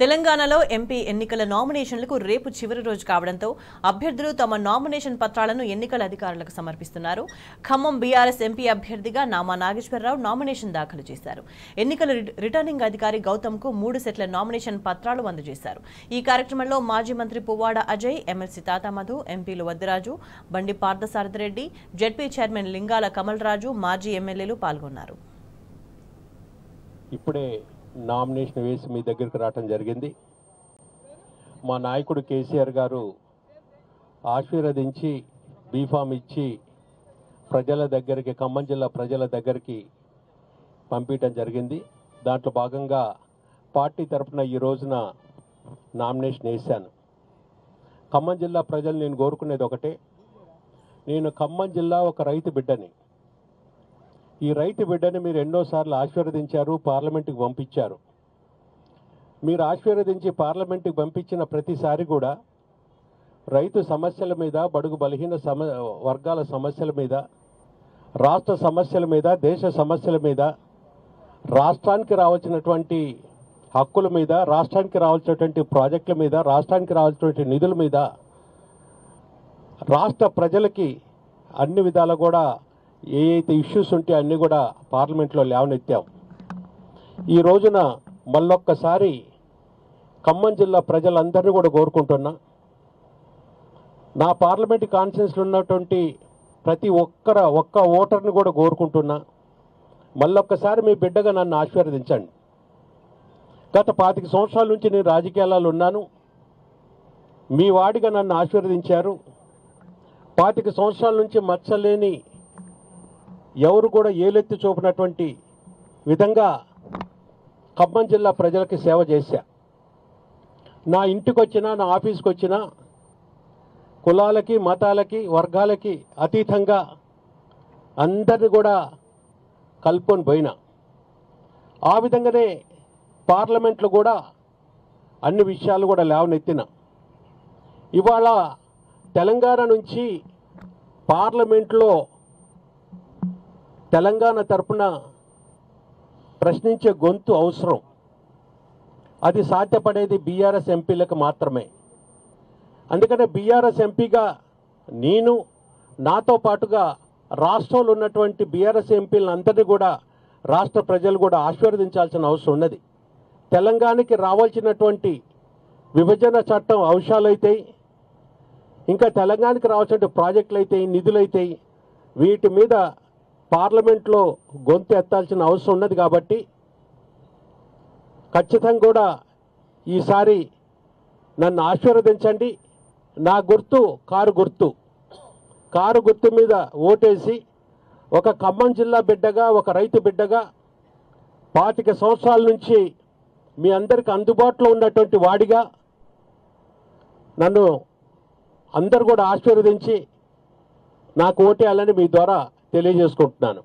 తెలంగాణలో ఎంపీ ఎన్నికల నామినేషన్లకు రేపు చివరి రోజు కావడంతో అభ్యర్థులు తమ నామినేషన్ పత్రాలను ఎన్నికల అధికారులకు సమర్పిస్తున్నారు. ఖమ్మం బీఆర్ఎస్ ఎంపీ అభ్యర్థిగా నామా నాగేశ్వరరావు నామినేషన్ దాఖలు చేశారు. ఎన్నికల రిటర్నింగ్ అధికారి గౌతమ్కు 3 సెట్ల నామినేషన్ పత్రాలు అందజేశారు. ఈ కార్యక్రమంలో మాజీ మంత్రి పువ్వాడ అజయ్, ఎమ్మెల్సీ తాతామధు, ఎంపీలు వద్దిరాజు, బండి పార్థసారథిరెడ్డి, జెడ్పీ చైర్మన్ లింగాల కమలరాజు, మాజీ ఎమ్మెల్యేలు పాల్గొన్నారు. ఇప్పుడే నామినేషన్ వేసి మీ దగ్గరికి రావటం జరిగింది. మా నాయకుడు కేసీఆర్ గారు ఆశీర్వదించి బీఫామ్ ఇచ్చి ప్రజల దగ్గరికి, ఖమ్మం జిల్లా ప్రజల దగ్గరికి పంపించడం జరిగింది. దాంట్లో భాగంగా పార్టీ తరఫున ఈ రోజున నామినేషన్ వేశాను. ఖమ్మం జిల్లా ప్రజలు నేను కోరుకునేది ఒకటే, నేను ఖమ్మం జిల్లా ఒక రైతు బిడ్డని. ఈ రైతు బిడ్డని మీరు ఎన్నోసార్లు ఆశీర్వదించారు, పార్లమెంటుకి పంపించారు. మీరు ఆశీర్వదించి పార్లమెంటుకి పంపించిన ప్రతిసారి కూడా రైతు సమస్యల మీద, బడుగు బలహీన వర్గాల సమస్యల మీద, రాష్ట్ర సమస్యల మీద, దేశ సమస్యల మీద, రాష్ట్రానికి రావాల్సినటువంటి హక్కుల మీద, రాష్ట్రానికి రావాల్సినటువంటి ప్రాజెక్టుల మీద, రాష్ట్రానికి రావాల్సినటువంటి నిధుల మీద, రాష్ట్ర ప్రజలకి అన్ని విధాలు కూడా ఏ అయితే ఇష్యూస్ ఉంటే అన్నీ కూడా పార్లమెంట్లో లేవనెత్తాం. ఈ రోజున మళ్ళొక్కసారి ఖమ్మం జిల్లా ప్రజలందరినీ కూడా కోరుకుంటున్నా, నా పార్లమెంట్ కాన్స్టిట్యున్సీలో ఉన్నటువంటి ప్రతి ఒక్క ఓటర్ని కూడా కోరుకుంటున్నా, మళ్ళొక్కసారి మీ బిడ్డగా నన్ను ఆశీర్వదించండి. గత 25 సంవత్సరాల నుంచి నేను రాజకీయాలలో ఉన్నాను. మీ వాడిగా నన్ను ఆశీర్వదించారు. 25 సంవత్సరాల నుంచి మచ్చలేని, ఎవరు కూడా ఏలెత్తి చూపినటువంటి విధంగా ఖమ్మం జిల్లా ప్రజలకి సేవ చేశా. నా ఇంటికి వచ్చినా, నా ఆఫీస్కి వచ్చినా కులాలకి, మతాలకి, వర్గాలకి అతీతంగా అందరిని కూడా కలుపుకొని పోయినా. ఆ విధంగానే పార్లమెంట్లో కూడా అన్ని విషయాలు కూడా లేవనెత్తిన. ఇవాళ తెలంగాణ నుంచి పార్లమెంట్లో తెలంగాణ తరపున ప్రశ్నించే గొంతు అవసరం. అది సాధ్యపడేది బీఆర్ఎస్ ఎంపీలకు మాత్రమే. అందుకనే బీఆర్ఎస్ ఎంపీగా నేను, నాతో పాటుగా రాష్ట్రంలో ఉన్నటువంటి బీఆర్ఎస్ ఎంపీలను అందరినీ కూడా రాష్ట్ర ప్రజలు కూడా ఆశీర్వదించాల్సిన అవసరం ఉన్నది. తెలంగాణకి రావాల్సినటువంటి విభజన చట్టం అంశాలైతే, ఇంకా తెలంగాణకి రావాల్సిన ప్రాజెక్టులు అయితే, నిధులైతే, వీటి మీద పార్లమెంట్లో గొంతు ఎత్తాల్సిన అవసరం ఉన్నది. కాబట్టి ఖచ్చితంగా కూడా ఈసారి నన్ను ఆశీర్వదించండి. నా గుర్తు కారు గుర్తు మీద ఓటేసి ఒక ఖమ్మం జిల్లా బిడ్డగా, ఒక రైతు బిడ్డగా 25 సంవత్సరాల నుంచి మీ అందరికి అందుబాటులో ఉన్నటువంటి వాడిగా నన్ను అందరు కూడా ఆశీర్వదించి నాకు ఓటేయాలని మీ ద్వారా తెలియజేసుకుంటున్నాను.